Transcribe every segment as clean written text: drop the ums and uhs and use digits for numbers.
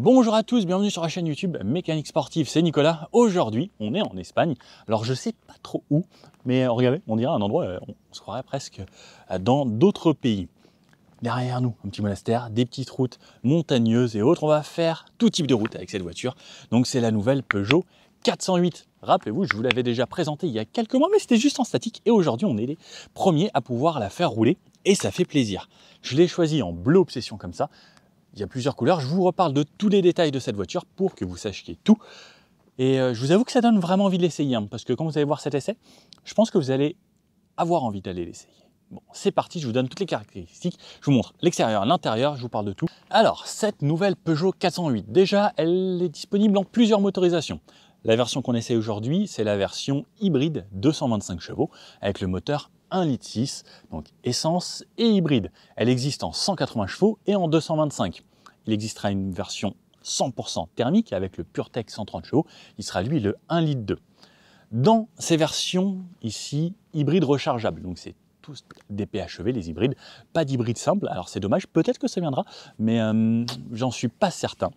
Bonjour à tous, bienvenue sur la chaîne YouTube Mécanique Sportive, c'est Nicolas. Aujourd'hui, on est en Espagne. Alors je sais pas trop où, mais regardez, on dirait un endroit, on se croirait presque dans d'autres pays. Derrière nous, un petit monastère, des petites routes montagneuses et autres. On va faire tout type de route avec cette voiture. Donc c'est la nouvelle Peugeot 408. Rappelez-vous, je vous l'avais déjà présentée il y a quelques mois, mais c'était juste en statique. Et aujourd'hui, on est les premiers à pouvoir la faire rouler. Et ça fait plaisir. Je l'ai choisie en bleu obsession comme ça. Il y a plusieurs couleurs. Je vous reparle de tous les détails de cette voiture pour que vous sachiez tout. Et je vous avoue que ça donne vraiment envie de l'essayer. Parce que quand vous allez voir cet essai, je pense que vous allez avoir envie d'aller l'essayer. Bon, c'est parti, je vous donne toutes les caractéristiques. Je vous montre l'extérieur, l'intérieur, je vous parle de tout. Alors, cette nouvelle Peugeot 408, déjà, elle est disponible en plusieurs motorisations. La version qu'on essaie aujourd'hui, c'est la version hybride 225 chevaux avec le moteur 1,6 litre, donc essence et hybride. Elle existe en 180 chevaux et en 225. Il existera une version 100% thermique avec le PureTech 130 chevaux. Il sera lui le 1,2 litre. Dans ces versions ici, hybrides rechargeables, donc c'est tous des PHEV, les hybrides, pas d'hybride simple. Alors c'est dommage, peut-être que ça viendra, mais j'en suis pas certain.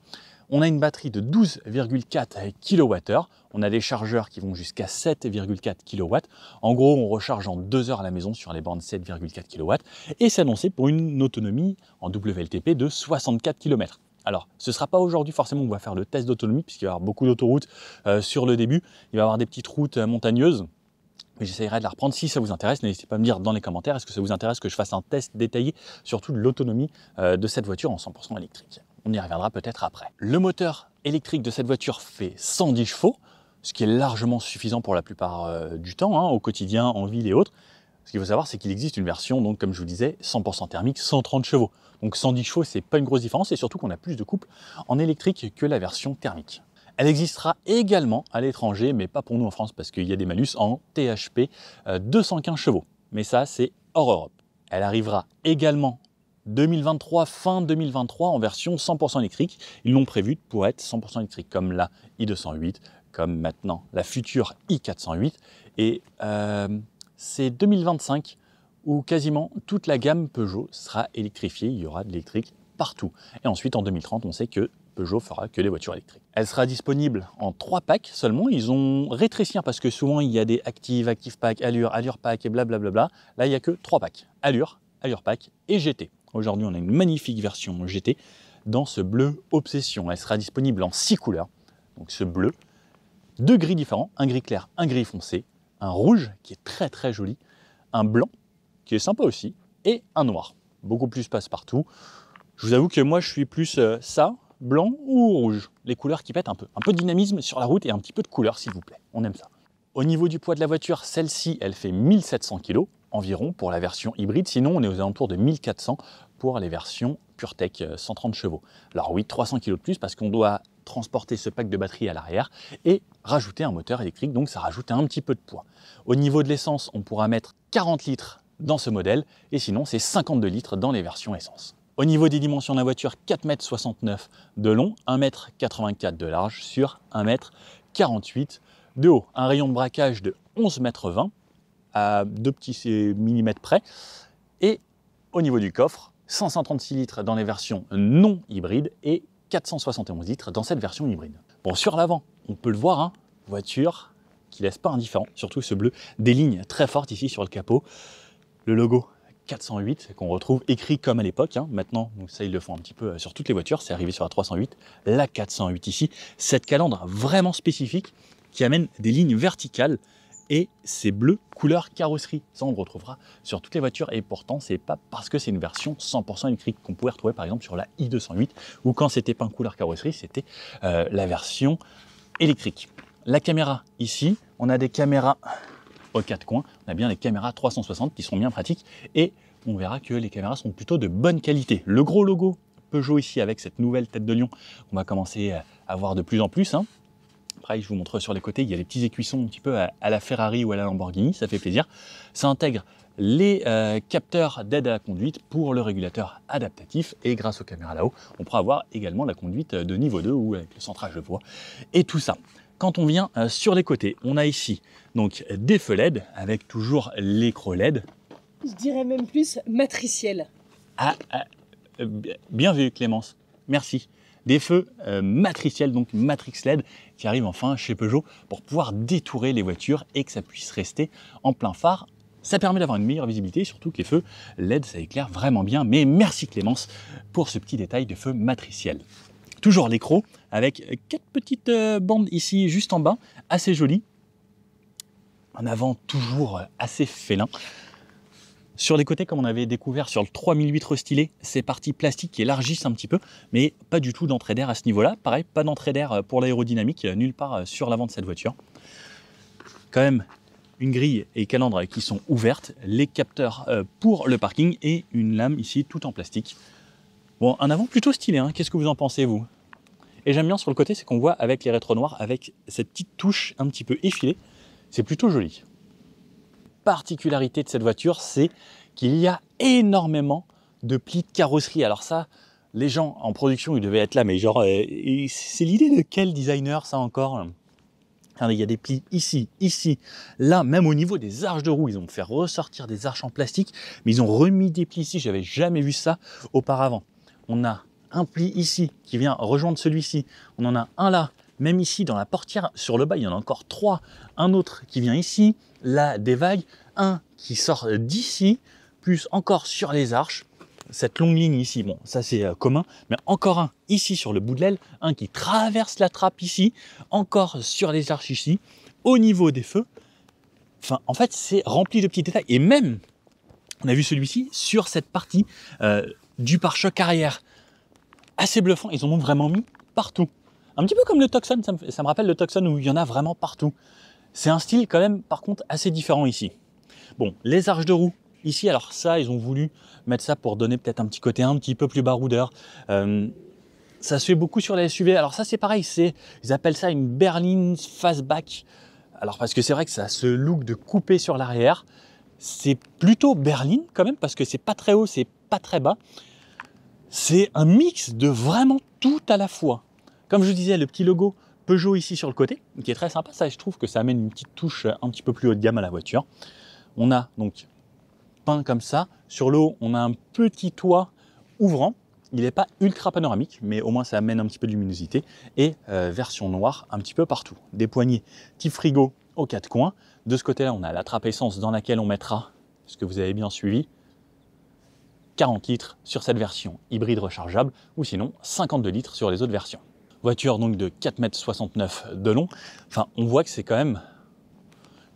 On a une batterie de 12,4 kWh. On a des chargeurs qui vont jusqu'à 7,4 kW. En gros, on recharge en 2 heures à la maison sur les bornes 7,4 kW. Et c'est annoncé pour une autonomie en WLTP de 64 km. Alors, ce ne sera pas aujourd'hui forcément qu'on va faire le test d'autonomie, puisqu'il va y avoir beaucoup d'autoroutes sur le début. Il va y avoir des petites routes montagneuses. Mais j'essaierai de la reprendre si ça vous intéresse. N'hésitez pas à me dire dans les commentaires, est-ce que ça vous intéresse que je fasse un test détaillé, surtout de l'autonomie de cette voiture en 100% électrique. On y reviendra peut-être après. Le moteur électrique de cette voiture fait 110 chevaux, ce qui est largement suffisant pour la plupart du temps, au quotidien, en ville et autres. Ce qu'il faut savoir, c'est qu'il existe une version, donc comme je vous disais, 100% thermique, 130 chevaux. Donc 110 chevaux, c'est pas une grosse différence, et surtout qu'on a plus de couple en électrique que la version thermique. Elle existera également à l'étranger, mais pas pour nous en France, parce qu'il y a des malus en THP 215 chevaux. Mais ça, c'est hors Europe. Elle arrivera également 2023, fin 2023, en version 100% électrique. Ils l'ont prévu pour être 100% électrique, comme la i208, comme maintenant la future i408. Et c'est 2025 où quasiment toute la gamme Peugeot sera électrifiée. Il y aura de l'électrique partout. Et ensuite, en 2030, on sait que Peugeot fera que les voitures électriques. Elle sera disponible en 3 packs seulement. Ils ont rétréci parce que souvent il y a des Active, Active Pack, Allure, Allure Pack et blablabla. Là, il n'y a que 3 packs. Allure, Allure Pack et GT. Aujourd'hui, on a une magnifique version GT dans ce bleu Obsession. Elle sera disponible en 6 couleurs. Donc ce bleu, 2 gris différents, un gris clair, un gris foncé, un rouge qui est très très joli, un blanc qui est sympa aussi et un noir. Beaucoup plus passe-partout. Je vous avoue que moi, je suis plus ça, blanc ou rouge. Les couleurs qui pètent un peu. Un peu de dynamisme sur la route et un petit peu de couleur, s'il vous plaît. On aime ça. Au niveau du poids de la voiture, celle-ci, elle fait 1700 kg environ pour la version hybride. Sinon, on est aux alentours de 1400 pour les versions PureTech 130 chevaux. Alors oui, 300 kg de plus parce qu'on doit transporter ce pack de batterie à l'arrière et rajouter un moteur électrique. Donc, ça rajoute un petit peu de poids. Au niveau de l'essence, on pourra mettre 40 litres dans ce modèle. Et sinon, c'est 52 litres dans les versions essence. Au niveau des dimensions de la voiture, 4,69 m de long, 1,84 m de large sur 1,48 m de haut. Un rayon de braquage de 11,20 m à 2 petits millimètres près. Et au niveau du coffre, 536 litres dans les versions non hybrides et 471 litres dans cette version hybride. Bon, sur l'avant, on peut le voir, voiture qui laisse pas indifférent, surtout ce bleu, des lignes très fortes ici sur le capot. Le logo 408 qu'on retrouve écrit comme à l'époque. Maintenant, donc ça ils le font un petit peu sur toutes les voitures. C'est arrivé sur la 308, la 408 ici. Cette calandre vraiment spécifique qui amène des lignes verticales et c'est bleu couleur carrosserie. Ça on le retrouvera sur toutes les voitures et pourtant c'est pas parce que c'est une version 100% électrique qu'on pouvait retrouver par exemple sur la i208 ou quand c'était pas en couleur carrosserie c'était la version électrique. La caméra ici, on a des caméras aux 4 coins, on a bien les caméras 360 qui sont bien pratiques et on verra que les caméras sont plutôt de bonne qualité. Le gros logo Peugeot ici avec cette nouvelle tête de lion, on va commencer à voir de plus en plus. Pareil, je vous montre sur les côtés, il y a les petits écuissons un petit peu à la Ferrari ou à la Lamborghini, ça fait plaisir. Ça intègre les capteurs d'aide à la conduite pour le régulateur adaptatif et grâce aux caméras là-haut, on pourra avoir également la conduite de niveau 2 ou avec le centrage de voie et tout ça. Quand on vient sur les côtés, on a ici donc des feux LED avec toujours l'écran LED. Je dirais même plus matriciel. Bien vu Clémence, merci. Des feux matriciels, donc Matrix LED, qui arrivent enfin chez Peugeot pour pouvoir détourer les voitures et que ça puisse rester en plein phare. Ça permet d'avoir une meilleure visibilité, surtout que les feux LED, ça éclaire vraiment bien. Mais merci Clémence pour ce petit détail de feu matriciel. Toujours l'écrou avec 4 petites bandes ici juste en bas, assez jolies. En avant, toujours assez félin. Sur les côtés, comme on avait découvert sur le 3008 restylé, ces parties plastiques qui élargissent un petit peu, mais pas du tout d'entrée d'air à ce niveau-là. Pareil, pas d'entrée d'air pour l'aérodynamique, nulle part sur l'avant de cette voiture. Quand même, une grille et calandre qui sont ouvertes, les capteurs pour le parking et une lame ici tout en plastique. Bon, un avant plutôt stylé, hein. Qu'est-ce que vous en pensez, vous? Et j'aime bien sur le côté, c'est qu'on voit avec les rétros noirs, avec cette petite touche un petit peu effilée, c'est plutôt joli. Particularité de cette voiture, c'est qu'il y a énormément de plis de carrosserie. Alors ça, les gens en production, ils devaient être là, mais genre, c'est l'idée de quel designer ça encore? Regardez, il y a des plis ici, ici, là, même au niveau des arches de roue, ils ont fait ressortir des arches en plastique, mais ils ont remis des plis ici, j'avais jamais vu ça auparavant. On a un pli ici qui vient rejoindre celui-ci, on en a un là, même ici dans la portière, sur le bas, il y en a encore 3, un autre qui vient ici, là, des vagues, un qui sort d'ici, plus encore sur les arches, cette longue ligne ici, bon, ça c'est commun, mais encore un ici sur le bout de l'aile, un qui traverse la trappe ici, encore sur les arches ici, au niveau des feux. Enfin, en fait, c'est rempli de petits détails. Et même, on a vu celui-ci sur cette partie du pare-choc arrière. Assez bluffant, ils en ont vraiment mis partout. Un petit peu comme le Tucson, ça me rappelle le Tucson où il y en a vraiment partout. C'est un style quand même, par contre, assez différent ici. Bon, les arches de roue, ici, alors ça, ils ont voulu mettre ça pour donner peut-être un petit côté un petit peu plus baroudeur. Ça se fait beaucoup sur les SUV. Alors ça, c'est pareil, ils appellent ça une berline fastback. Alors parce que c'est vrai que ça a ce look de coupé sur l'arrière. C'est plutôt berline quand même, parce que c'est pas très haut, c'est pas très bas. C'est un mix de vraiment tout à la fois. Comme je vous disais, le petit logo Peugeot ici sur le côté, qui est très sympa. Ça, je trouve que ça amène une petite touche un petit peu plus haut de gamme à la voiture. On a donc peint comme ça. Sur le haut, on a un petit toit ouvrant. Il n'est pas ultra panoramique, mais au moins ça amène un petit peu de luminosité. Et version noire un petit peu partout. Des poignées type frigo aux 4 coins. De ce côté-là, on a la trappe essence dans laquelle on mettra, ce que vous avez bien suivi, 40 litres sur cette version hybride rechargeable, ou sinon 52 litres sur les autres versions. Voiture donc de 4,69 m de long. Enfin, on voit que c'est quand même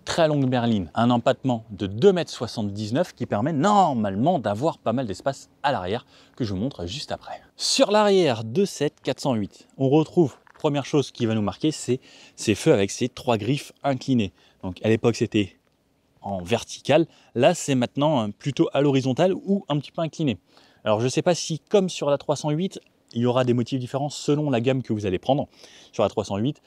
très longue berline. Un empattement de 2,79 m qui permet normalement d'avoir pas mal d'espace à l'arrière, que je vous montre juste après. Sur l'arrière de cette 408, on retrouve, première chose qui va nous marquer, c'est ces feux avec ces 3 griffes inclinées. Donc à l'époque, c'était en vertical. Là, c'est maintenant plutôt à l'horizontale ou un petit peu incliné. Alors, je ne sais pas si, comme sur la 308, il y aura des motifs différents selon la gamme que vous allez prendre. Sur la 308,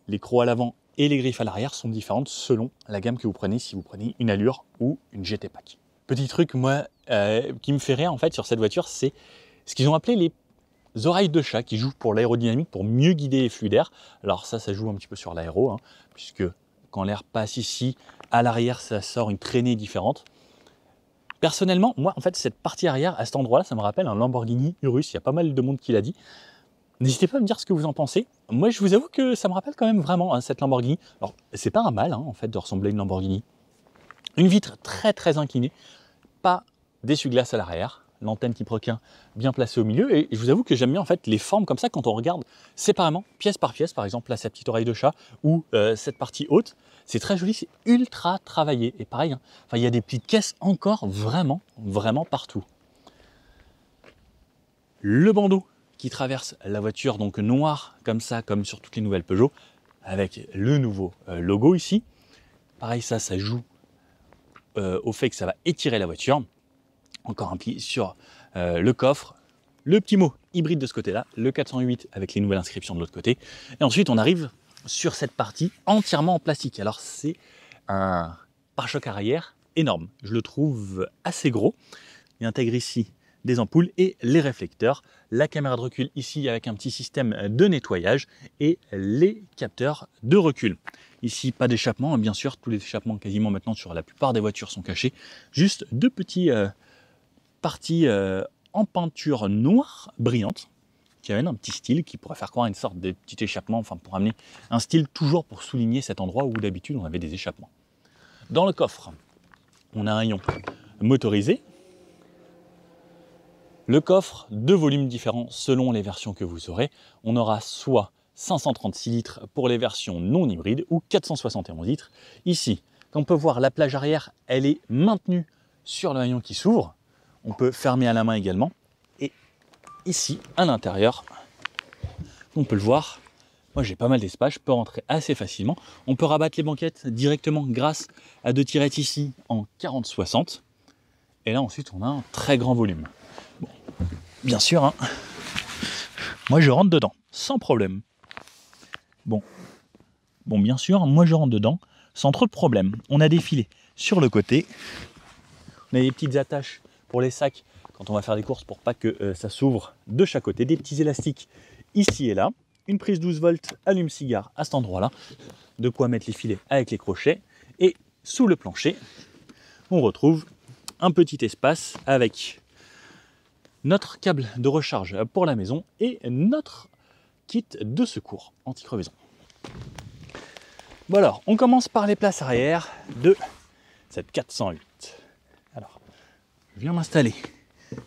les crocs à l'avant et les griffes à l'arrière sont différentes selon la gamme que vous prenez, si vous prenez une Allure ou une GT Pack. Petit truc, moi, qui me fait rire, en fait, sur cette voiture, c'est ce qu'ils ont appelé les oreilles de chat, qui jouent pour l'aérodynamique, pour mieux guider les flux d'air. Alors ça joue un petit peu sur l'aéro, hein, puisque quand l'air passe ici, à l'arrière, ça sort une traînée différente. Personnellement, moi, en fait, cette partie arrière, à cet endroit-là, ça me rappelle un Lamborghini Urus. Il y a pas mal de monde qui l'a dit. N'hésitez pas à me dire ce que vous en pensez. Moi, je vous avoue que ça me rappelle quand même vraiment hein, cette Lamborghini. Alors, c'est pas un mal, hein, en fait, de ressembler à une Lamborghini. Une vitre très, très inclinée. Pas d'essuie-glace à l'arrière. L'antenne type requin bien placée au milieu. Et je vous avoue que j'aime bien en fait les formes comme ça quand on regarde séparément, pièce par pièce. Par exemple, là, cette petite oreille de chat ou cette partie haute. C'est très joli, c'est ultra travaillé. Et pareil, hein, il y a des petites caisses encore vraiment, vraiment partout. Le bandeau qui traverse la voiture, donc noir comme ça, comme sur toutes les nouvelles Peugeot, avec le nouveau logo ici. Pareil, ça joue au fait que ça va étirer la voiture. Encore un pli sur le coffre, le petit mot hybride de ce côté-là, le 408 avec les nouvelles inscriptions de l'autre côté. Et ensuite, on arrive sur cette partie entièrement en plastique. Alors, c'est un pare-choc arrière énorme. Je le trouve assez gros. Il intègre ici des ampoules et les réflecteurs. La caméra de recul ici avec un petit système de nettoyage et les capteurs de recul. Ici, pas d'échappement. Bien sûr, tous les échappements quasiment maintenant sur la plupart des voitures sont cachés. Juste deux petits... partie en peinture noire brillante qui amène un petit style qui pourrait faire croire une sorte de petit échappement, enfin pour amener un style toujours pour souligner cet endroit où d'habitude on avait des échappements. Dans le coffre, on a un rayon motorisé. Le coffre, 2 volumes différents selon les versions que vous aurez. On aura soit 536 litres pour les versions non hybrides ou 471 litres. Ici, comme on peut voir, la plage arrière, elle est maintenue sur le rayon qui s'ouvre. On peut fermer à la main également. Et ici, à l'intérieur, on peut le voir, moi j'ai pas mal d'espace, je peux rentrer assez facilement. On peut rabattre les banquettes directement grâce à 2 tirettes ici en 40-60. Et là ensuite, on a un très grand volume. Bon, bien sûr, hein, moi je rentre dedans, sans problème. Bon, bien sûr, moi je rentre dedans, sans trop de problème. On a des filets sur le côté. On a des petites attaches pour les sacs quand on va faire des courses pour pas que ça s'ouvre de chaque côté. Des petits élastiques ici et là. Une prise 12 volts allume-cigare à cet endroit-là. De quoi mettre les filets avec les crochets. Et sous le plancher, on retrouve un petit espace avec notre câble de recharge pour la maison et notre kit de secours anti-crevaison. Bon alors, on commence par les places arrière de cette 408. Alors, je viens m'installer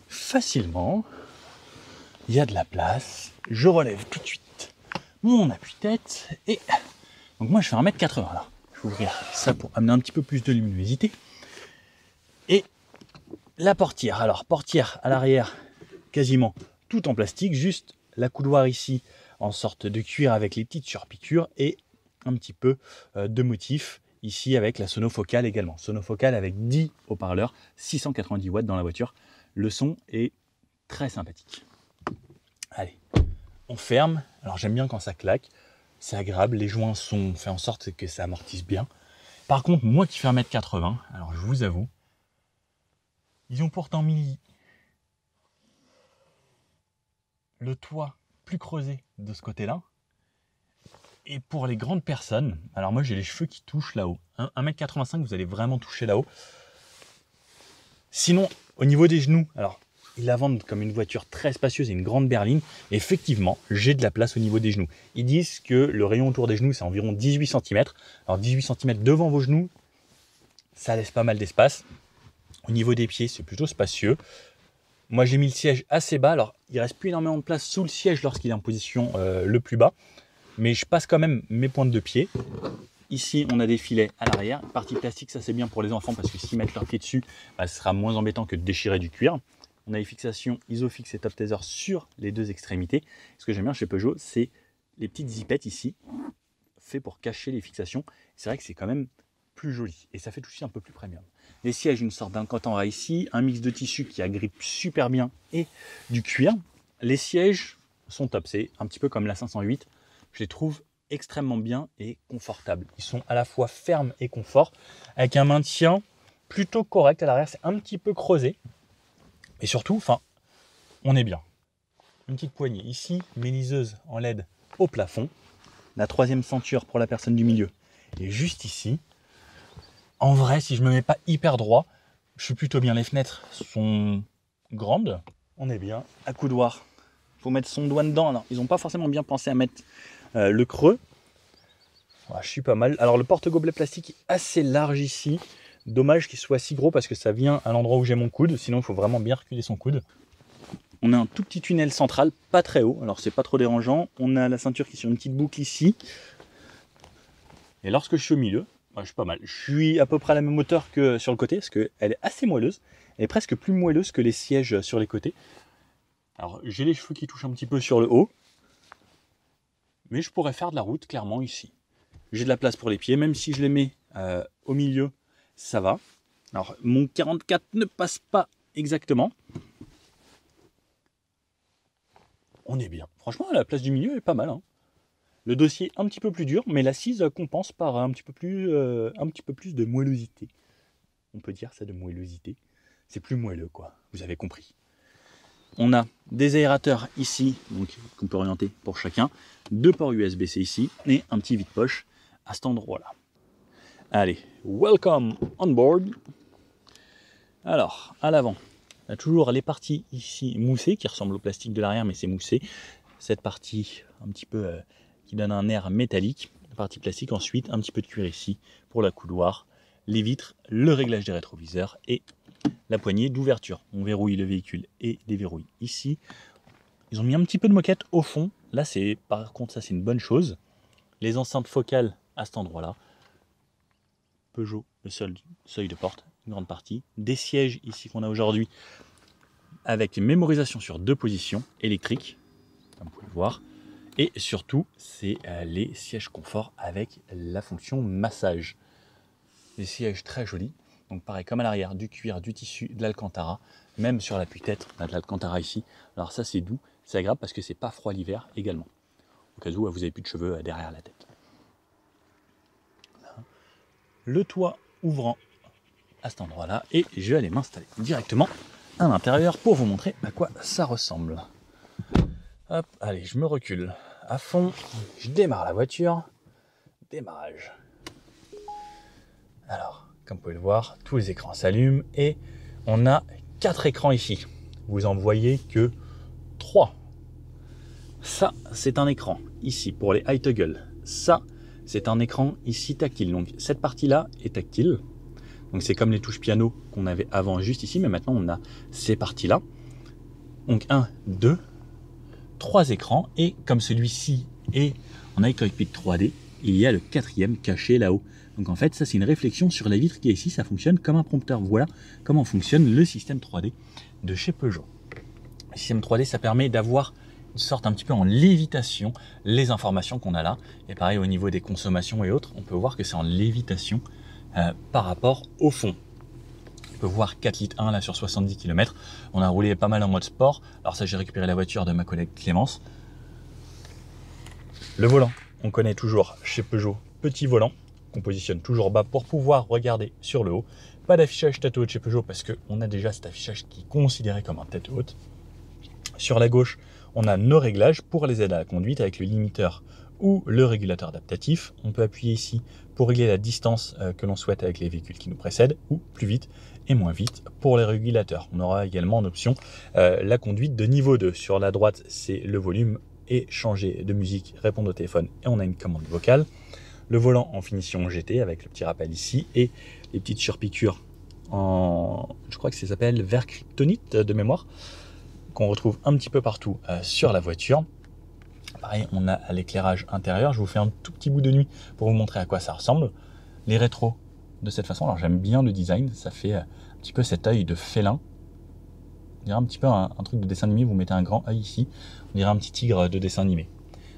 facilement. Il y a de la place. Je relève tout de suite mon appui-tête. Et donc moi, je fais 1m80 là. Je vais ouvrir ça pour amener un petit peu plus de luminosité. Et la portière. Alors, portière à l'arrière, quasiment tout en plastique. Juste la coudoir ici en sorte de cuir avec les petites surpiqûres et un petit peu de motif ici avec la sonofocale également. Sonofocale avec 10 haut-parleurs, 690 watts dans la voiture. Le son est très sympathique. Allez, on ferme. Alors j'aime bien quand ça claque. C'est agréable. Les joints sont faits en sorte que ça amortisse bien. Par contre, moi qui fais 1m80, alors je vous avoue, ils ont pourtant mis le toit plus creusé de ce côté-là. Et pour les grandes personnes, alors moi j'ai les cheveux qui touchent là-haut. 1m85, vous allez vraiment toucher là-haut. Sinon, au niveau des genoux, alors ils la vendent comme une voiture très spacieuse et une grande berline. Et effectivement, j'ai de la place au niveau des genoux. Ils disent que le rayon autour des genoux, c'est environ 18 cm. Alors 18 cm devant vos genoux, ça laisse pas mal d'espace. Au niveau des pieds, c'est plutôt spacieux. Moi j'ai mis le siège assez bas. Alors il reste plus énormément de place sous le siège lorsqu'il est en position le plus bas. Mais je passe quand même mes pointes de pied. Ici, on a des filets à l'arrière. Partie plastique, ça c'est bien pour les enfants parce que s'ils mettent leurs pieds dessus, bah, ce sera moins embêtant que de déchirer du cuir. On a les fixations Isofix et Top Tether sur les deux extrémités. Ce que j'aime bien chez Peugeot, c'est les petites zipettes ici, fait pour cacher les fixations. C'est vrai que c'est quand même plus joli et ça fait tout de suite un peu plus premium. Les sièges, une sorte d'un coton ici, un mix de tissu qui agrippe super bien et du cuir. Les sièges sont top, c'est un petit peu comme la 508. Je les trouve extrêmement bien et confortables. Ils sont à la fois fermes et confort, avec un maintien plutôt correct à l'arrière. C'est un petit peu creusé. Et surtout, enfin, on est bien. Une petite poignée ici, méliseuse en LED au plafond. La troisième ceinture pour la personne du milieu est juste ici. En vrai, si je ne me mets pas hyper droit, je suis plutôt bien. Les fenêtres sont grandes. On est bien. À coudoir, il faut mettre son doigt dedans. Alors, ils n'ont pas forcément bien pensé à mettre le creux. Voilà, je suis pas mal. Alors le porte-gobelet plastique est assez large ici. Dommage qu'il soit si gros parce que ça vient à l'endroit où j'ai mon coude. Sinon il faut vraiment bien reculer son coude. On a un tout petit tunnel central, pas très haut. Alors c'est pas trop dérangeant. On a la ceinture qui est sur une petite boucle ici. Et lorsque je suis au milieu, je suis pas mal. Je suis à peu près à la même hauteur que sur le côté parce qu'elle est assez moelleuse. Elle est presque plus moelleuse que les sièges sur les côtés. Alors j'ai les cheveux qui touchent un petit peu sur le haut. Mais je pourrais faire de la route, clairement, ici. J'ai de la place pour les pieds, même si je les mets au milieu, ça va. Alors, mon 44 ne passe pas exactement. On est bien. Franchement, la place du milieu est pas mal. Hein. Le dossier un petit peu plus dur, mais l'assise compense par un petit peu plus de moellosité. On peut dire ça de moellosité. C'est plus moelleux, quoi. Vous avez compris. On a des aérateurs ici, donc qu'on peut orienter pour chacun, 2 ports USB-C ici, et un petit vide-poche à cet endroit-là. Allez, welcome on board. Alors, à l'avant, on a toujours les parties ici moussées, qui ressemblent au plastique de l'arrière, mais c'est moussé. cette partie un petit peu qui donne un air métallique, la partie plastique. Ensuite, un petit peu de cuir ici pour la couloir, les vitres, le réglage des rétroviseurs et la poignée d'ouverture. On verrouille le véhicule et déverrouille ici. Ils ont mis un petit peu de moquette au fond. Là, par contre, ça c'est une bonne chose. Les enceintes focales à cet endroit-là. Peugeot, le seuil de porte, une grande partie. Des sièges ici qu'on a aujourd'hui avec une mémorisation sur 2 positions électriques, comme vous pouvez le voir. Et surtout, c'est les sièges confort avec la fonction massage. Des sièges très jolis. Donc pareil, comme à l'arrière, du cuir, du tissu, de l'alcantara. Même sur l'appui-tête, on a de l'alcantara ici. Alors ça, c'est doux, c'est agréable parce que c'est pas froid l'hiver également. Au cas où vous n'avez plus de cheveux derrière la tête. Voilà. Le toit ouvrant à cet endroit-là. Et je vais aller m'installer directement à l'intérieur pour vous montrer à quoi ça ressemble. Hop, allez, je me recule à fond. Je démarre la voiture. Démarrage. Alors, comme vous pouvez le voir, tous les écrans s'allument et on a 4 écrans ici. Vous en voyez que 3. Ça, c'est un écran ici pour les high toggle. Ça, c'est un écran ici tactile. Donc cette partie-là est tactile. Donc c'est comme les touches piano qu'on avait avant juste ici, mais maintenant on a ces parties-là. Donc 1, 2, 3 écrans. Et comme celui-ci est en iCockpit 3D, il y a le 4e caché là-haut. Donc en fait, ça c'est une réflexion sur la vitre qui est ici. Ça fonctionne comme un prompteur. Voilà comment fonctionne le système 3D de chez Peugeot. Le système 3D, ça permet d'avoir une sorte un petit peu en lévitation les informations qu'on a là. Et pareil au niveau des consommations et autres, on peut voir que c'est en lévitation par rapport au fond. On peut voir 4 litres 1 là sur 70 km. On a roulé pas mal en mode sport. Alors ça, j'ai récupéré la voiture de ma collègue Clémence. Le volant, on connaît toujours chez Peugeot, petit volant qu'on positionne toujours bas pour pouvoir regarder sur le haut. Pas d'affichage tête haute chez Peugeot parce qu'on a déjà cet affichage qui est considéré comme un tête haute. Sur la gauche, on a nos réglages pour les aides à la conduite avec le limiteur ou le régulateur adaptatif. On peut appuyer ici pour régler la distance que l'on souhaite avec les véhicules qui nous précèdent ou plus vite et moins vite pour les régulateurs. On aura également en option la conduite de niveau 2. Sur la droite, c'est le volume et changer de musique, répondre au téléphone et on a une commande vocale. Le volant en finition GT avec le petit rappel ici et les petites surpiqûres en, je crois que ça s'appelle verre kryptonite de mémoire, qu'on retrouve un petit peu partout sur la voiture. Pareil, on a l'éclairage intérieur. Je vous fais un tout petit bout de nuit pour vous montrer à quoi ça ressemble. Les rétros de cette façon. Alors j'aime bien le design. Ça fait un petit peu cet œil de félin. On dirait un petit peu un truc de dessin animé. Vous mettez un grand œil ici. On dirait un petit tigre de dessin animé.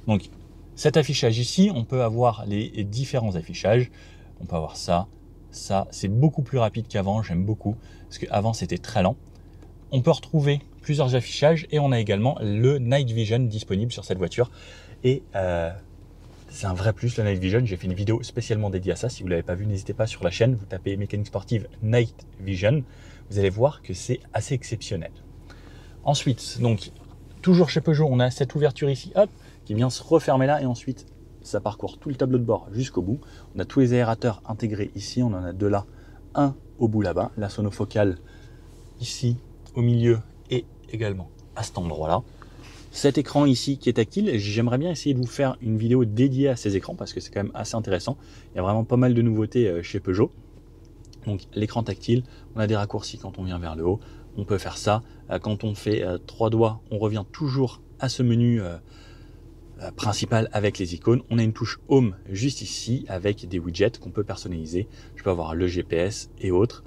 Donc cet affichage ici, on peut avoir les différents affichages. On peut avoir ça. Ça, c'est beaucoup plus rapide qu'avant. J'aime beaucoup. Parce qu'avant, c'était très lent. On peut retrouver plusieurs affichages et on a également le Night Vision disponible sur cette voiture. Et c'est un vrai plus, le Night Vision. J'ai fait une vidéo spécialement dédiée à ça. Si vous ne l'avez pas vu, n'hésitez pas sur la chaîne. Vous tapez Mécanique Sportive Night Vision. Vous allez voir que c'est assez exceptionnel. Ensuite, donc, toujours chez Peugeot, on a cette ouverture ici, hop, qui vient se refermer là. Et ensuite, ça parcourt tout le tableau de bord jusqu'au bout. On a tous les aérateurs intégrés ici. On en a 2 là, un au bout là-bas. La sonofocale ici, au milieu et également à cet endroit-là. Cet écran ici qui est tactile, j'aimerais bien essayer de vous faire une vidéo dédiée à ces écrans parce que c'est quand même assez intéressant. Il y a vraiment pas mal de nouveautés chez Peugeot. Donc l'écran tactile, on a des raccourcis quand on vient vers le haut. On peut faire ça. Quand on fait 3 doigts, on revient toujours à ce menu principal avec les icônes. On a une touche Home juste ici avec des widgets qu'on peut personnaliser. Je peux avoir le GPS et autres.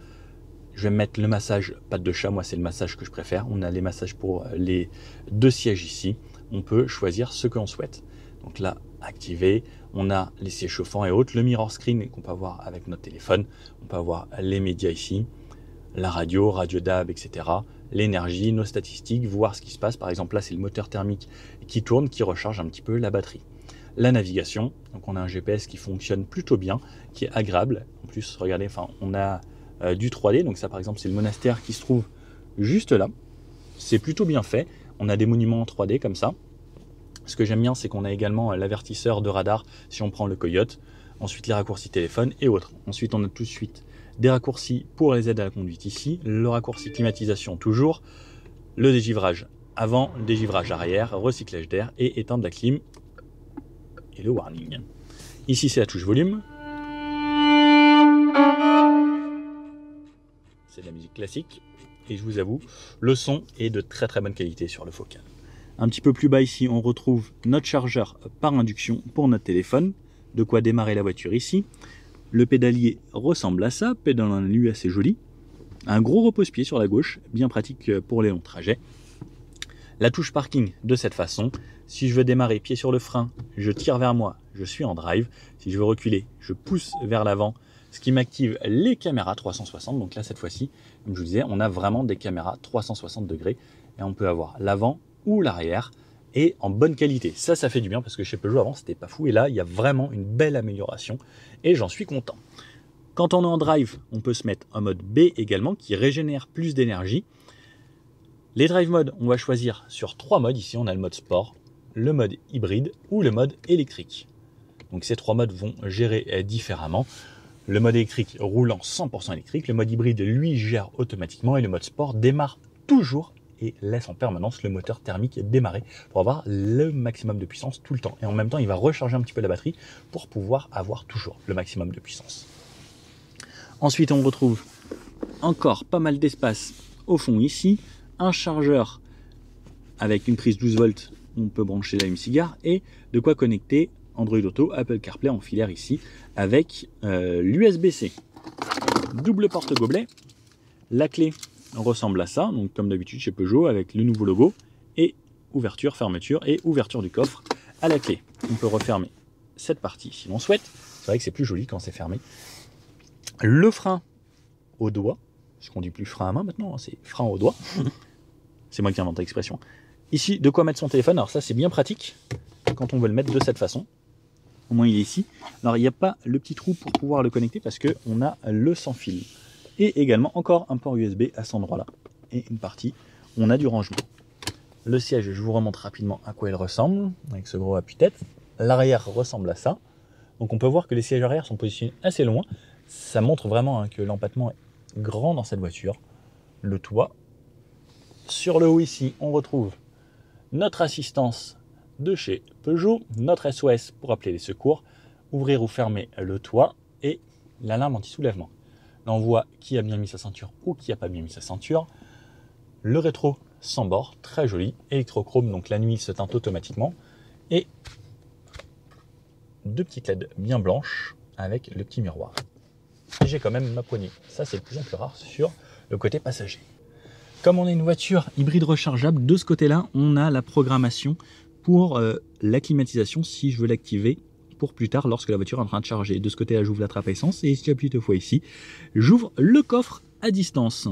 Je vais mettre le massage patte de chat, moi c'est le massage que je préfère. On a les massages pour les 2 sièges ici. On peut choisir ce que l'on souhaite. Donc là, activé. On a les sièges chauffants et autres. Le mirror screen qu'on peut avoir avec notre téléphone. On peut avoir les médias ici. La radio, radio DAB, etc. L'énergie, nos statistiques, voir ce qui se passe. Par exemple là, c'est le moteur thermique qui tourne, qui recharge un petit peu la batterie. La navigation, donc on a un GPS qui fonctionne plutôt bien, qui est agréable. En plus, regardez, enfin, on a du 3D, donc ça par exemple c'est le monastère qui se trouve juste là, c'est plutôt bien fait, on a des monuments en 3D comme ça. Ce que j'aime bien, c'est qu'on a également l'avertisseur de radar si on prend le Coyote, ensuite les raccourcis téléphone et autres. Ensuite on a tout de suite des raccourcis pour les aides à la conduite ici, le raccourci climatisation toujours, le dégivrage avant, dégivrage arrière, recyclage d'air et éteindre la clim et le warning. Ici c'est la touche volume. C'est de la musique classique et je vous avoue, le son est de très très bonne qualité sur le Focal. Un petit peu plus bas ici, on retrouve notre chargeur par induction pour notre téléphone, de quoi démarrer la voiture ici. Le pédalier ressemble à ça, pédale en lui assez joli. Un gros repose-pied sur la gauche, bien pratique pour les longs trajets. La touche parking de cette façon. Si je veux démarrer pied sur le frein, je tire vers moi, je suis en drive. Si je veux reculer, je pousse vers l'avant, ce qui m'active les caméras 360. Donc là, cette fois-ci, comme je vous disais, on a vraiment des caméras 360 degrés et on peut avoir l'avant ou l'arrière et en bonne qualité. Ça fait du bien parce que chez Peugeot avant, c'était pas fou et là, il y a vraiment une belle amélioration et j'en suis content. Quand on est en drive, on peut se mettre en mode B également qui régénère plus d'énergie. Les drive modes, on va choisir sur 3 modes. Ici, on a le mode sport, le mode hybride ou le mode électrique. Donc ces 3 modes vont gérer différemment. Le mode électrique roule en 100% électrique. Le mode hybride, lui, gère automatiquement. Et le mode sport démarre toujours et laisse en permanence le moteur thermique démarrer pour avoir le maximum de puissance tout le temps. Et en même temps, il va recharger un petit peu la batterie pour pouvoir avoir toujours le maximum de puissance. Ensuite, on retrouve encore pas mal d'espace au fond ici. Un chargeur avec une prise 12 volts, on peut brancher l'allume-cigare et de quoi connecter Android Auto, Apple CarPlay en filaire ici avec l'USB-C. Double porte-gobelet. La clé ressemble à ça, donc comme d'habitude chez Peugeot avec le nouveau logo et ouverture, fermeture et ouverture du coffre à la clé. On peut refermer cette partie si l'on souhaite. C'est vrai que c'est plus joli quand c'est fermé. Le frein au doigt, parce qu'on dit plus frein à main maintenant, c'est frein au doigt. C'est moi qui invente l'expression. Ici, de quoi mettre son téléphone. Alors ça, c'est bien pratique quand on veut le mettre de cette façon. Au moins, il est ici. Alors, il n'y a pas le petit trou pour pouvoir le connecter parce qu'on a le sans fil. Et également, encore un port USB à cet endroit-là. Et une partie, on a du rangement. Le siège, je vous remontre rapidement à quoi il ressemble, avec ce gros appuie-tête. L'arrière ressemble à ça. Donc, on peut voir que les sièges arrière sont positionnés assez loin. Ça montre vraiment que l'empattement est grand dans cette voiture. Le toit. Sur le haut ici, on retrouve notre assistance de chez Peugeot, notre SOS pour appeler les secours, ouvrir ou fermer le toit et l'alarme anti-soulèvement. Là, on voit qui a bien mis sa ceinture ou qui n'a pas bien mis sa ceinture. Le rétro sans bord, très joli, électrochrome, donc la nuit il se teinte automatiquement. Et 2 petites LED bien blanches avec le petit miroir. Et j'ai quand même ma poignée. Ça, c'est de plus en plus rare sur le côté passager. Comme on est une voiture hybride rechargeable, de ce côté-là, on a la programmation pour la climatisation si je veux l'activer pour plus tard lorsque la voiture est en train de charger. De ce côté-là, j'ouvre la trappe à essence et si j'appuie 2 fois ici, j'ouvre le coffre à distance.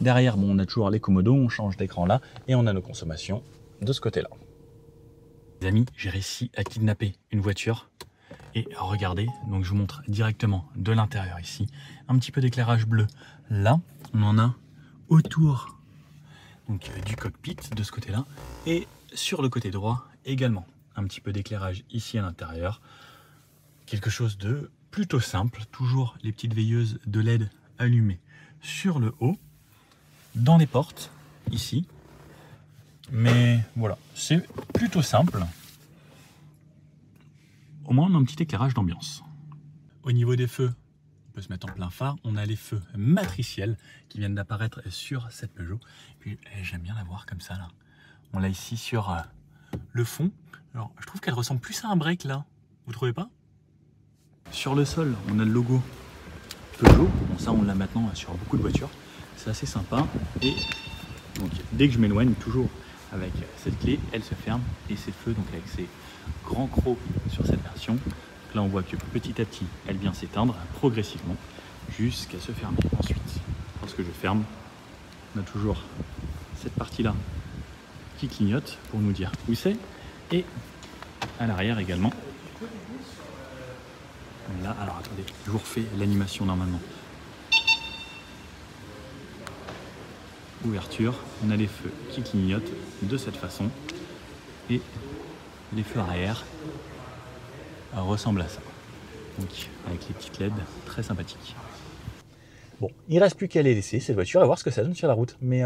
Derrière, bon, on a toujours les commodos, on change d'écran là et on a nos consommations de ce côté-là. Les amis, j'ai réussi à kidnapper une voiture. Et regardez, donc je vous montre directement de l'intérieur ici, un petit peu d'éclairage bleu. Là, on en a autour donc, du cockpit de ce côté-là. Et sur le côté droit également, un petit peu d'éclairage ici à l'intérieur. Quelque chose de plutôt simple, toujours les petites veilleuses de LED allumées sur le haut, dans les portes, ici. Mais voilà, c'est plutôt simple. Au moins, on a un petit éclairage d'ambiance. Au niveau des feux, on peut se mettre en plein phare. On a les feux matriciels qui viennent d'apparaître sur cette Peugeot. Et puis, j'aime bien la voir comme ça, là. On l'a ici sur le fond. Alors, je trouve qu'elle ressemble plus à un break, là. Vous trouvez pas? Sur le sol, on a le logo Peugeot. Bon, ça, on l'a maintenant sur beaucoup de voitures. C'est assez sympa. Et donc, dès que je m'éloigne, toujours avec cette clé, elle se ferme. Et ces feux, donc avec ces grands crocs sur cette version. Donc là, on voit que petit à petit, elle vient s'éteindre progressivement jusqu'à se fermer. Ensuite, lorsque je ferme, on a toujours cette partie-là qui clignote pour nous dire où c'est. Et à l'arrière également. Là, alors attendez, je vous refais l'animation normalement. Ouverture, on a les feux qui clignotent de cette façon. Et les feux arrière ressemblent à ça. Donc avec les petites LED, très sympathiques. Bon, il ne reste plus qu'à les laisser cette voiture et voir ce que ça donne sur la route. Mais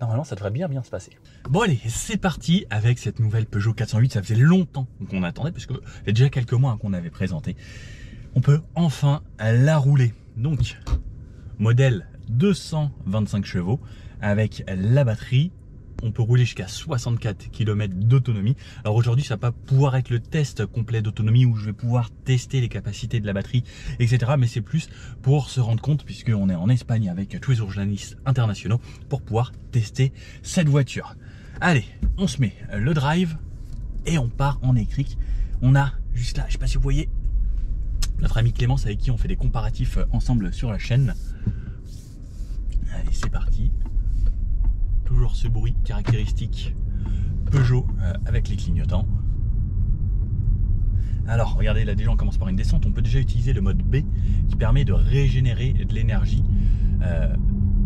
normalement ça devrait bien se passer. Bon allez, c'est parti avec cette nouvelle Peugeot 408. Ça faisait longtemps qu'on attendait, parce que il y a déjà quelques mois qu'on avait présenté. On peut enfin la rouler. Donc, modèle 225 chevaux avec la batterie. On peut rouler jusqu'à 64 km d'autonomie. Alors aujourd'hui, ça va pas pouvoir être le test complet d'autonomie où je vais pouvoir tester les capacités de la batterie, etc. Mais c'est plus pour se rendre compte, puisqu'on est en Espagne avec tous les journalistes internationaux, pour pouvoir tester cette voiture. Allez, on se met le drive et on part en électrique. On a juste là, je sais pas si vous voyez, notre ami Clémence avec qui on fait des comparatifs ensemble sur la chaîne. Allez, c'est parti. Toujours ce bruit caractéristique Peugeot avec les clignotants. Alors regardez, là déjà on commence par une descente. On peut déjà utiliser le mode B qui permet de régénérer de l'énergie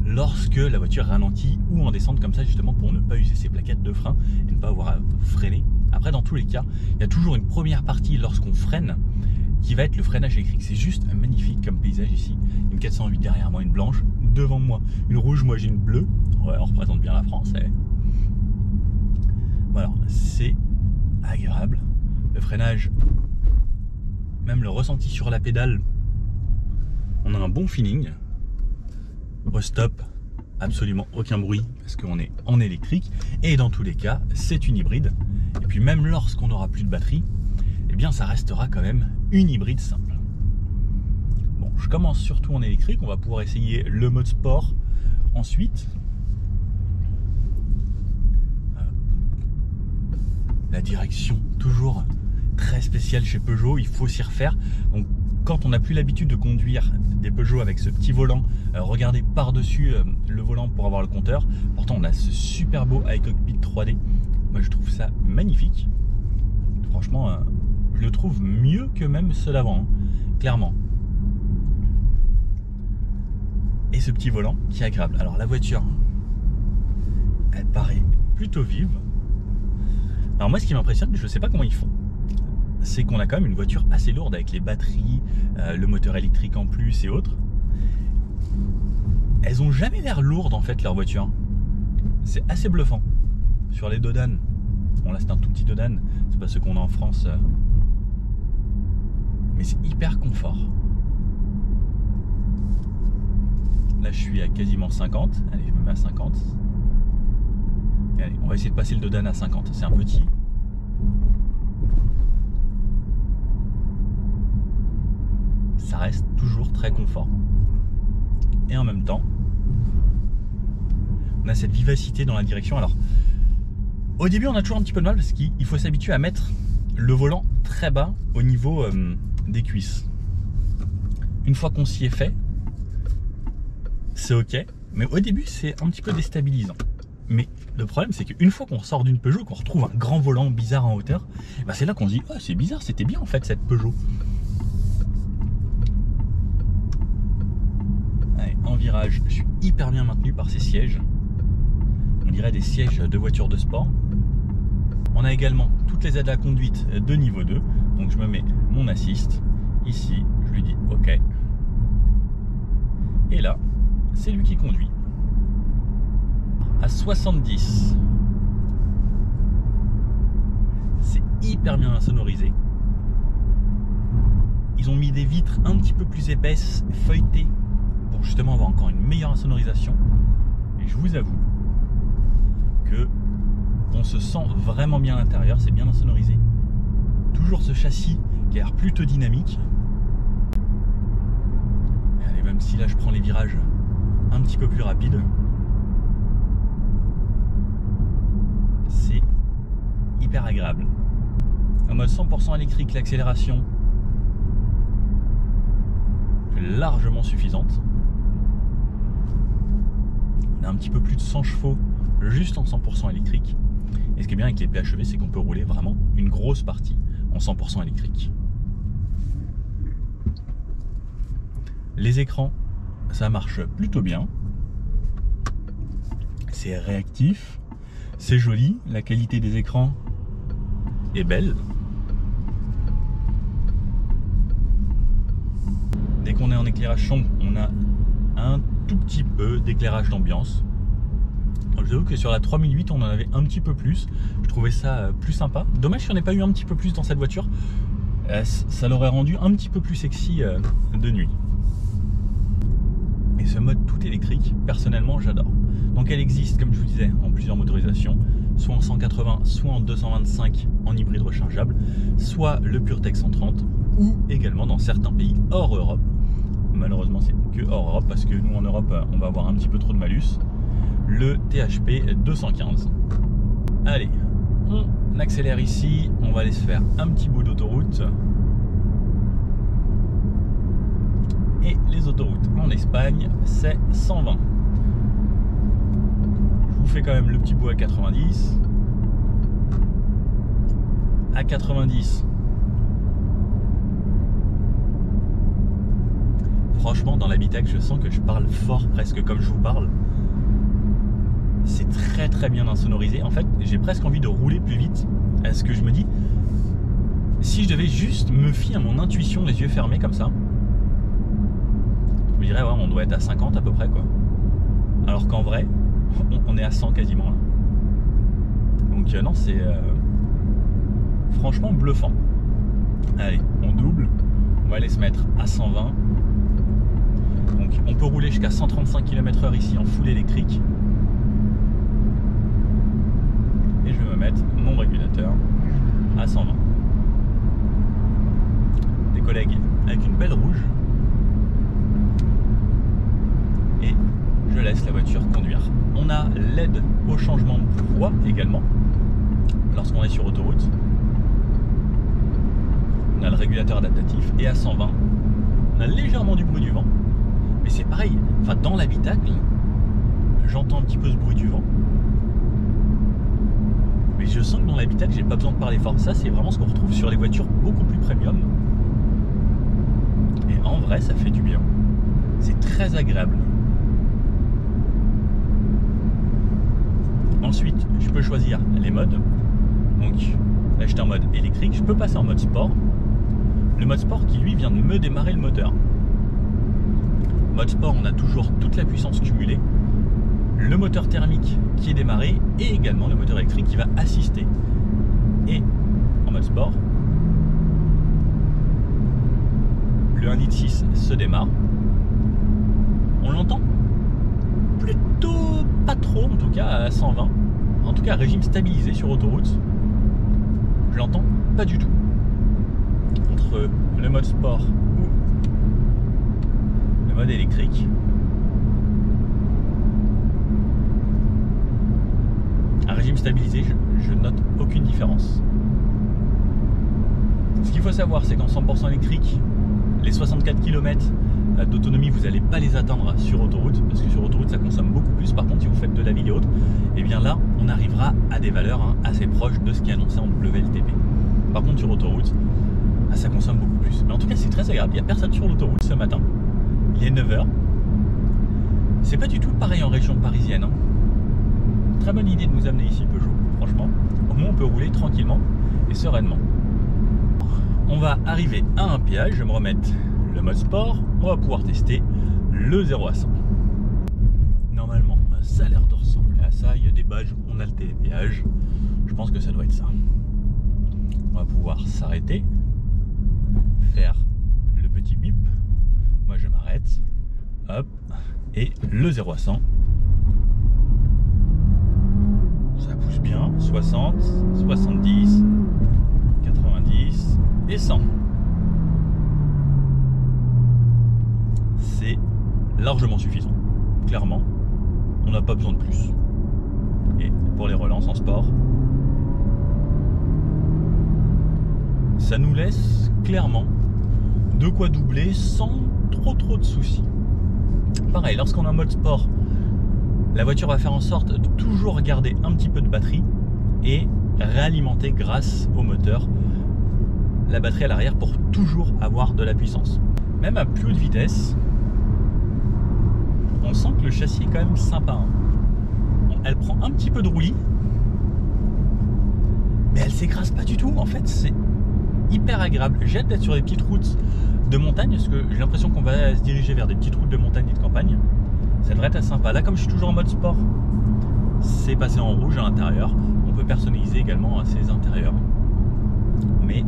lorsque la voiture ralentit ou en descente, comme ça justement pour ne pas user ses plaquettes de frein et ne pas avoir à freiner. Après, dans tous les cas, il y a toujours une première partie lorsqu'on freine qui va être le freinage électrique. C'est juste magnifique comme paysage ici. Une 408 derrière moi, une blanche, devant moi une rouge, moi j'ai une bleue. Ouais, on représente bien la France. Voilà, c'est agréable. Le freinage, même le ressenti sur la pédale, on a un bon feeling. Au stop, absolument aucun bruit parce qu'on est en électrique. Et dans tous les cas, c'est une hybride. Et puis même lorsqu'on n'aura plus de batterie, eh bien ça restera quand même une hybride simple. Bon, je commence surtout en électrique. On va pouvoir essayer le mode sport ensuite. La direction, toujours très spéciale chez Peugeot, il faut s'y refaire. Donc quand on n'a plus l'habitude de conduire des Peugeot avec ce petit volant, regardez par-dessus le volant pour avoir le compteur. Pourtant on a ce super beau iCockpit 3D. Moi je trouve ça magnifique. Franchement, je le trouve mieux que même ceux d'avant, hein, clairement. Et ce petit volant qui est agréable. Alors la voiture, elle paraît plutôt vive. Alors moi ce qui m'impressionne, je ne sais pas comment ils font, c'est qu'on a quand même une voiture assez lourde avec les batteries, le moteur électrique en plus et autres. Elles ont jamais l'air lourdes en fait, leurs voitures. C'est assez bluffant. Sur les Dodan, bon là c'est un tout petit Dodan, c'est pas ce qu'on a en France, mais c'est hyper confort. Là je suis à quasiment 50, allez je me mets à 50. Allez, on va essayer de passer le Dodan à 50, c'est un petit. Ça reste toujours très confort. Et en même temps, on a cette vivacité dans la direction. Alors, au début, on a toujours un petit peu de mal parce qu'il faut s'habituer à mettre le volant très bas au niveau des cuisses. Une fois qu'on s'y est fait, c'est ok. Mais au début, c'est un petit peu déstabilisant. Mais le problème, c'est qu'une fois qu'on sort d'une Peugeot, qu'on retrouve un grand volant bizarre en hauteur, bah c'est là qu'on se dit, oh, c'est bizarre, c'était bien en fait cette Peugeot. Allez, en virage, je suis hyper bien maintenu par ces sièges. On dirait des sièges de voiture de sport. On a également toutes les aides à la conduite de niveau 2. Donc je me mets mon assist. Ici, je lui dis OK. Et là, c'est lui qui conduit. À 70. C'est hyper bien sonorisé. Ils ont mis des vitres un petit peu plus épaisses, feuilletées, pour justement avoir encore une meilleure insonorisation. Et je vous avoue que on se sent vraiment bien à l'intérieur, c'est bien insonorisé. Toujours ce châssis qui a l'air plutôt dynamique. Et allez, même si là je prends les virages un petit peu plus rapides, c'est hyper agréable. En mode 100% électrique, l'accélération est largement suffisante. On a un petit peu plus de 100 chevaux juste en 100% électrique. Et ce qui est bien avec les PHEV, c'est qu'on peut rouler vraiment une grosse partie en 100% électrique. Les écrans, ça marche plutôt bien. C'est réactif, c'est joli, la qualité des écrans est belle. Dès qu'on est en éclairage sombre, on a un tout petit peu d'éclairage d'ambiance. J'avoue que sur la 3008 on en avait un petit peu plus. Je trouvais ça plus sympa. Dommage qu'il n'y en ait pas eu un petit peu plus dans cette voiture. Ça l'aurait rendu un petit peu plus sexy de nuit. Et ce mode tout électrique, personnellement j'adore. Donc elle existe, comme je vous disais, en plusieurs motorisations, soit en 180, soit en 225 en hybride rechargeable, soit le PureTech 130, ou également dans certains pays hors Europe. Malheureusement c'est que hors Europe, parce que nous en Europe on va avoir un petit peu trop de malus, le THP 215. Allez, on accélère ici, on va aller se faire un petit bout d'autoroute. Et les autoroutes en Espagne, c'est 120. Je vous fais quand même le petit bout à 90. À 90. Franchement, dans l'habitacle, je sens que je parle fort, presque comme je vous parle. C'est très très bien insonorisé. En fait, j'ai presque envie de rouler plus vite. Est-ce que je me dis, si je devais juste me fier à mon intuition, les yeux fermés comme ça, je me dirais, ouais, on doit être à 50 à peu près, quoi. Alors qu'en vrai, on est à 100 quasiment là. Donc non, c'est franchement bluffant. Allez, on double. On va aller se mettre à 120. Donc on peut rouler jusqu'à 135 km/h ici en full électrique. Et je vais me mettre mon régulateur à 120. Des collègues avec une belle rouge. Et je laisse la voiture conduire. On a l'aide au changement de voie également lorsqu'on est sur autoroute. On a le régulateur adaptatif et à 120 on a légèrement du bruit du vent, mais c'est pareil, enfin dans l'habitacle j'entends un petit peu ce bruit du vent, mais je sens que dans l'habitacle j'ai pas besoin de parler fort. Ça c'est vraiment ce qu'on retrouve sur les voitures beaucoup plus premium, et en vrai ça fait du bien, c'est très agréable. Ensuite, je peux choisir les modes. Donc là j'étais en mode électrique, je peux passer en mode sport. Le mode sport qui lui vient de me démarrer le moteur. Mode sport, on a toujours toute la puissance cumulée, le moteur thermique qui est démarré et également le moteur électrique qui va assister. Et en mode sport, le 1,6 litre se démarre. On l'entend plutôt pas trop, en tout cas à 120, en tout cas régime stabilisé sur autoroute, je l'entends pas du tout. Entre le mode sport ou le mode électrique, un régime stabilisé, je note aucune différence. Ce qu'il faut savoir, c'est qu'en 100% électrique, les 64 km d'autonomie, vous n'allez pas les atteindre sur autoroute, parce que sur autoroute ça consomme beaucoup plus. Par contre, si vous faites de la ville et autres, et bien là on arrivera à des valeurs assez proches de ce qui est annoncé en WLTP. Par contre sur autoroute, ça consomme beaucoup plus. Mais en tout cas c'est très agréable, il n'y a personne sur l'autoroute ce matin, il est 9h. C'est pas du tout pareil en région parisienne, hein. Très bonne idée de nous amener ici Peugeot, franchement. Au moins on peut rouler tranquillement et sereinement. On va arriver à un péage, je vais me remettre le mode sport, on va pouvoir tester le 0 à 100. Normalement ça a l'air de ressembler à ça, il y a des badges, on a le télépéage, je pense que ça doit être ça. On va pouvoir s'arrêter, faire le petit bip, moi je m'arrête, hop, et le 0 à 100. Ça pousse bien, 60, 70, 90 et 100. C'est largement suffisant, clairement, on n'a pas besoin de plus. Et pour les relances en sport, ça nous laisse clairement de quoi doubler sans trop de soucis. Pareil, lorsqu'on est en mode sport, la voiture va faire en sorte de toujours garder un petit peu de batterie et réalimenter grâce au moteur la batterie à l'arrière pour toujours avoir de la puissance. Même à plus haute vitesse, on sent que le châssis est quand même sympa, hein. Elle prend un petit peu de roulis, mais elle s'écrase pas du tout. En fait, c'est hyper agréable. J'ai hâte d'être sur des petites routes de montagne, parce que j'ai l'impression qu'on va se diriger vers des petites routes de montagne et de campagne. Ça devrait être assez sympa. Là, comme je suis toujours en mode sport, c'est passé en rouge à l'intérieur. On peut personnaliser également ses intérieurs. Mais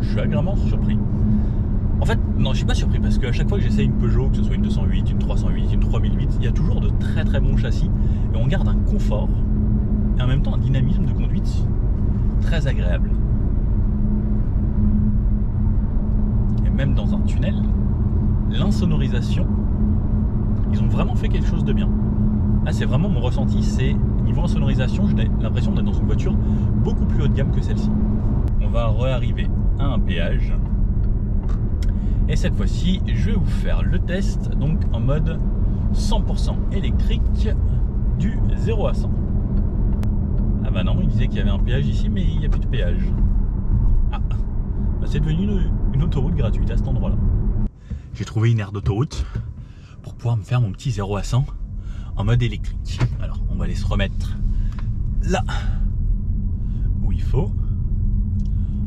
je suis agréablement surpris. En fait, non, je suis pas surpris parce qu'à chaque fois que j'essaie une Peugeot, que ce soit une 208, une 308, une 3008, il y a toujours de très très bons châssis et on garde un confort et en même temps un dynamisme de conduite très agréable. Et même dans un tunnel, l'insonorisation, ils ont vraiment fait quelque chose de bien. Là, c'est vraiment mon ressenti, c'est niveau insonorisation, j'ai l'impression d'être dans une voiture beaucoup plus haut de gamme que celle-ci. On va réarriver à un péage. Et cette fois-ci, je vais vous faire le test donc en mode 100% électrique du 0 à 100. Ah bah non, il disait qu'il y avait un péage ici, mais il n'y a plus de péage. Ah, bah c'est devenu une autoroute gratuite à cet endroit-là. J'ai trouvé une aire d'autoroute pour pouvoir me faire mon petit 0 à 100 en mode électrique. Alors, on va aller se remettre là où il faut.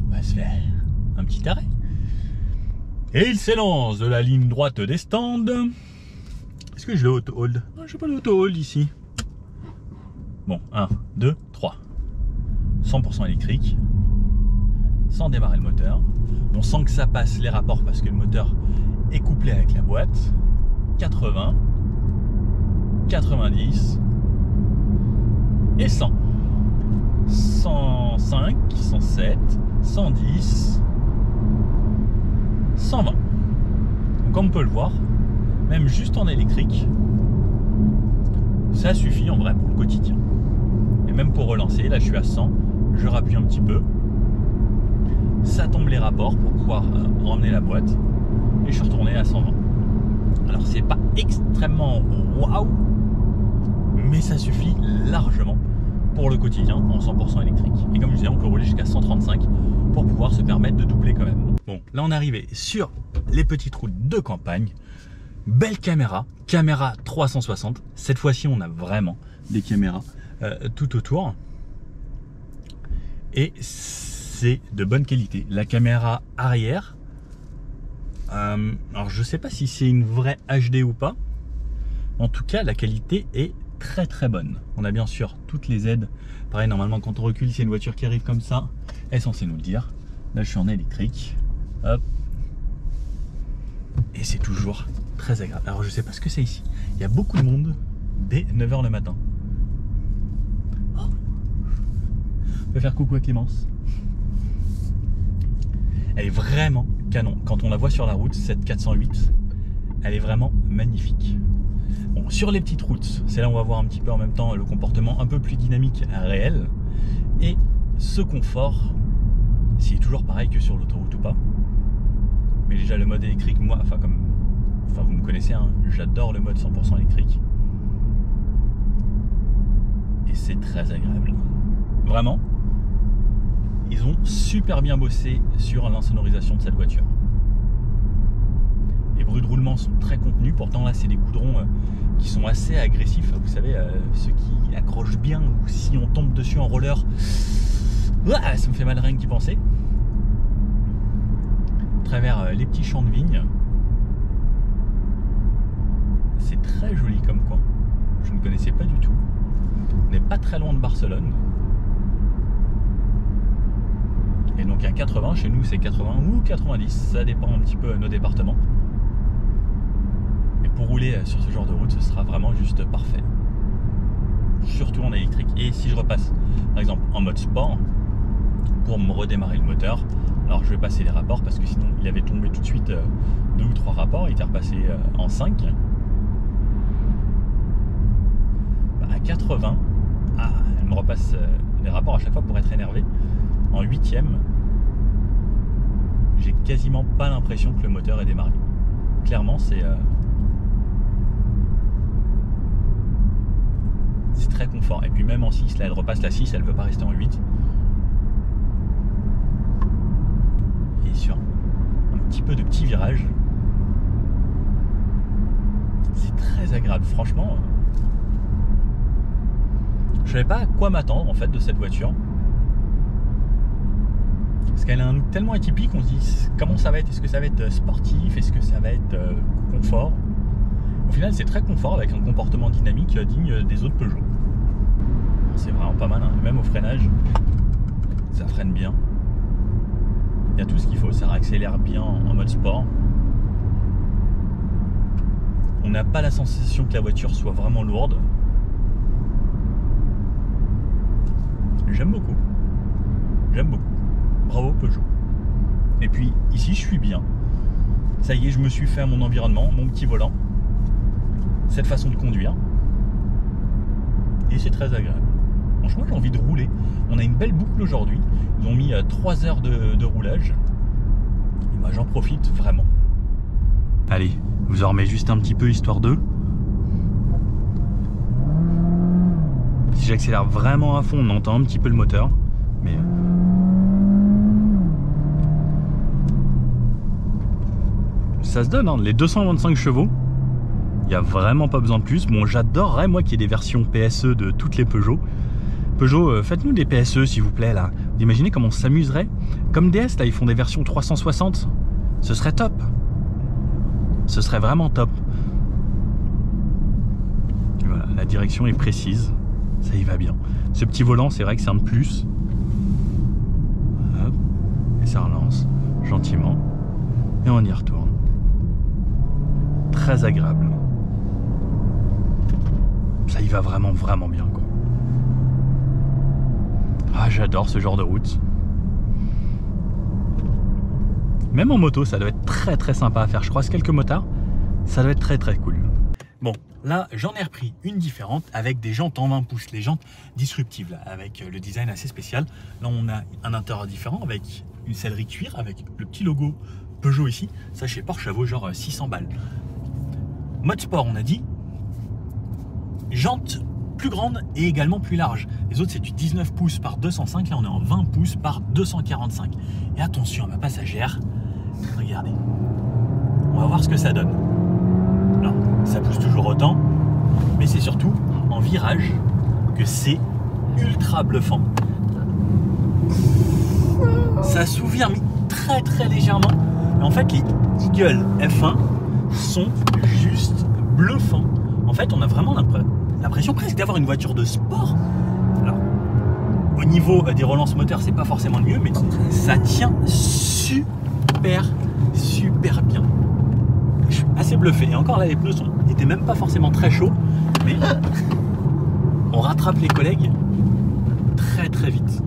On va se faire un petit arrêt. Et il s'élance de la ligne droite des stands. Est-ce que je l'ai auto-hold? Je n'ai pas l'auto-hold ici. Bon, 1, 2, 3. 100% électrique. Sans démarrer le moteur. On sent que ça passe les rapports parce que le moteur est couplé avec la boîte. 80. 90. Et 100. 105, 107, 110. 120. Donc comme on peut le voir, même juste en électrique, ça suffit en vrai pour le quotidien. Et même pour relancer, là je suis à 100, je rappuie un petit peu, ça tombe les rapports pour pouvoir emmener la boîte, et je suis retourné à 120. Alors c'est pas extrêmement waouh, mais ça suffit largement pour le quotidien en 100% électrique. Et comme je disais, on peut rouler jusqu'à 135 pour pouvoir se permettre de doubler quand même. Bon, là on est arrivé sur les petites routes de campagne. Belle caméra, caméra 360. Cette fois-ci, on a vraiment des caméras tout autour. Et c'est de bonne qualité. La caméra arrière, alors je sais pas si c'est une vraie HD ou pas. En tout cas, la qualité est très très bonne. On a bien sûr toutes les aides. Pareil, normalement, quand on recule, c'est une voiture qui arrive comme ça, elle est censée nous le dire. Là, je suis en électrique. Hop. Et c'est toujours très agréable. Alors, je sais pas ce que c'est ici. Il y a beaucoup de monde dès 9 h le matin. Oh. On peut faire coucou à Clémence. Elle est vraiment canon. Quand on la voit sur la route, cette 408, elle est vraiment magnifique. Bon, sur les petites routes, c'est là où on va voir un petit peu en même temps le comportement un peu plus dynamique réel. Et ce confort, s'il est toujours pareil que sur l'autoroute ou pas. Mais déjà le mode électrique, moi, enfin vous me connaissez, hein, j'adore le mode 100% électrique. Et c'est très agréable. Vraiment, ils ont super bien bossé sur l'insonorisation de cette voiture. Les bruits de roulement sont très contenus, pourtant là c'est des goudrons qui sont assez agressifs, vous savez, ceux qui accrochent bien, ou si on tombe dessus en roller, ça me fait mal rien qu'y penser. À travers les petits champs de vignes, c'est très joli comme coin, je ne connaissais pas du tout. On n'est pas très loin de Barcelone. Et donc à 80, chez nous c'est 80 ou 90, ça dépend un petit peu de nos départements. Et pour rouler sur ce genre de route, ce sera vraiment juste parfait. Surtout en électrique. Et si je repasse par exemple en mode sport, pour me redémarrer le moteur, alors je vais passer les rapports parce que sinon il avait tombé tout de suite 2 ou 3 rapports, il était repassé en 5. À 80, elle me repasse les rapports à chaque fois pour être énervé. En 8e, j'ai quasiment pas l'impression que le moteur est démarré. Clairement, c'est très confort. Et puis même en 6, là elle repasse la 6, elle veut pas rester en 8. Et sur un petit peu de petits virages, c'est très agréable. Franchement, je savais pas à quoi m'attendre en fait de cette voiture. Parce qu'elle a un look tellement atypique, on se dit comment ça va être, est-ce que ça va être sportif, est-ce que ça va être confort. Au final c'est très confort avec un comportement dynamique digne des autres Peugeot. C'est vraiment pas mal, hein. Même au freinage, ça freine bien. Il y a tout ce qu'il faut, ça réaccélère bien en mode sport. On n'a pas la sensation que la voiture soit vraiment lourde. J'aime beaucoup. J'aime beaucoup. Bravo Peugeot. Et puis ici, je suis bien. Ça y est, je me suis fait à mon environnement, mon petit volant. Cette façon de conduire. Et c'est très agréable. Franchement, j'ai envie de rouler. On a une belle boucle aujourd'hui. Ils ont mis 3 heures de roulage. Et moi, j'en profite vraiment. Allez, je vous en remets juste un petit peu, histoire de... Si j'accélère vraiment à fond, on entend un petit peu le moteur. Mais... ça se donne, hein. Les 225 chevaux. Il n'y a vraiment pas besoin de plus. Bon, j'adorerais, moi, qu'il y ait des versions PSE de toutes les Peugeot. Peugeot, faites-nous des PSE, s'il vous plaît, là. Vous imaginez comment on s'amuserait? Comme DS, là, ils font des versions 360. Ce serait top. Ce serait vraiment top. Voilà, la direction est précise. Ça y va bien. Ce petit volant, c'est vrai que c'est un de plus. Hop. Et ça relance gentiment. Et on y retourne. Très agréable. Ça y va vraiment, vraiment bien, quoi. Ah, j'adore ce genre de route. Même en moto, ça doit être très très sympa à faire. Je croise quelques motards. Ça doit être très très cool. Bon, là, j'en ai repris une différente avec des jantes en 20 pouces. Les jantes disruptives, là, avec le design assez spécial. Là, on a un intérieur différent avec une sellerie cuir, avec le petit logo Peugeot ici. Ça, chez Porsche, ça vaut genre 600 balles. Mode sport, on a dit. Jantes plus grandes et également plus larges. Les autres, c'est du 19 pouces par 205. Là, on est en 20 pouces par 245. Et attention à ma passagère. Regardez. On va voir ce que ça donne. Alors, ça pousse toujours autant. Mais c'est surtout en virage que c'est ultra bluffant. Ça s'ouvre mais très très légèrement. Et en fait, les Eagle F1 sont juste bluffants. En fait, on a vraiment l'impression presque d'avoir une voiture de sport. Alors, au niveau des relances moteurs, c'est pas forcément le mieux, mais ça tient super bien. Je suis assez bluffé. Et encore là, les pneus n'étaient même pas forcément très chauds, mais on rattrape les collègues très très vite.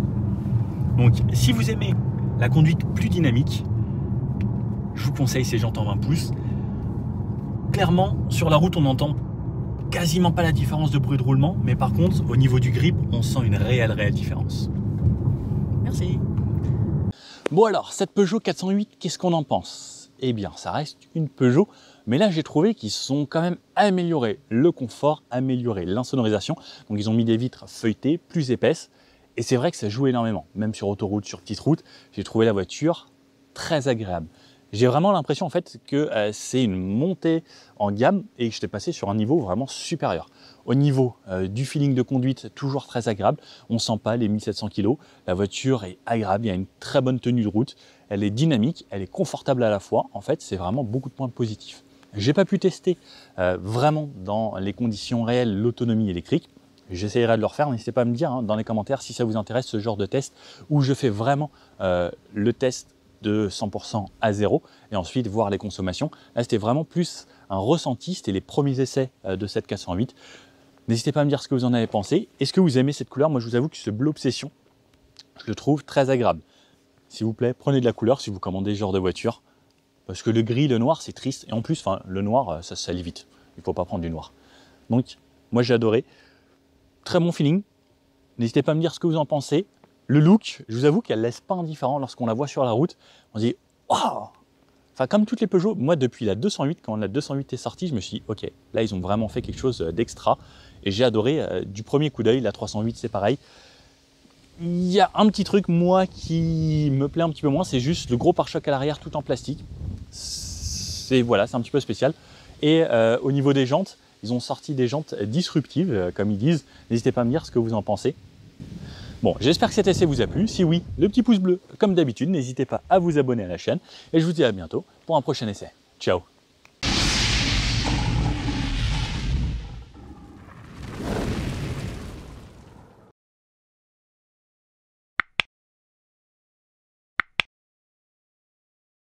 Donc, si vous aimez la conduite plus dynamique, je vous conseille ces jantes en 20 pouces. Clairement, sur la route, on n'entend quasiment pas la différence de bruit de roulement, mais par contre, au niveau du grip, on sent une réelle différence. Merci. Bon alors, cette Peugeot 408, qu'est-ce qu'on en pense? Eh bien, ça reste une Peugeot, mais là, j'ai trouvé qu'ils sont quand même améliorés le confort, amélioré l'insonorisation. Donc, ils ont mis des vitres feuilletées, plus épaisses, et c'est vrai que ça joue énormément. Même sur autoroute, sur petite route, j'ai trouvé la voiture très agréable. J'ai vraiment l'impression en fait que c'est une montée en gamme et que je t'ai passé sur un niveau vraiment supérieur. Au niveau du feeling de conduite, toujours très agréable. On ne sent pas les 1700 kg. La voiture est agréable, il y a une très bonne tenue de route. Elle est dynamique, elle est confortable à la fois. En fait, c'est vraiment beaucoup de points positifs. J'ai pas pu tester vraiment dans les conditions réelles l'autonomie électrique. J'essaierai de le refaire. N'hésitez pas à me dire dans les commentaires si ça vous intéresse ce genre de test où je fais vraiment le test de 100% à 0 et ensuite voir les consommations. Là, c'était vraiment plus un ressenti. C'était les premiers essais de cette 408. N'hésitez pas à me dire ce que vous en avez pensé. Est-ce que vous aimez cette couleur? Moi, je vous avoue que ce bleu obsession, je le trouve très agréable. S'il vous plaît, prenez de la couleur si vous commandez ce genre de voiture. Parce que le gris, le noir, c'est triste. Et en plus, le noir, ça salit vite. Il ne faut pas prendre du noir. Donc, moi, j'ai adoré. Très bon feeling. N'hésitez pas à me dire ce que vous en pensez. Le look, je vous avoue qu'elle ne laisse pas indifférent lorsqu'on la voit sur la route. On se dit, waouh! Enfin, comme toutes les Peugeot, moi, depuis la 208, quand la 208 est sortie, je me suis dit, ok, là, ils ont vraiment fait quelque chose d'extra. Et j'ai adoré du premier coup d'œil. La 308, c'est pareil. Il y a un petit truc, moi, qui me plaît un petit peu moins, c'est juste le gros pare-choc à l'arrière tout en plastique. Voilà, c'est un petit peu spécial. Et au niveau des jantes, ils ont sorti des jantes disruptives, comme ils disent. N'hésitez pas à me dire ce que vous en pensez. Bon, j'espère que cet essai vous a plu. Si oui, le petit pouce bleu, comme d'habitude. N'hésitez pas à vous abonner à la chaîne. Et je vous dis à bientôt pour un prochain essai. Ciao!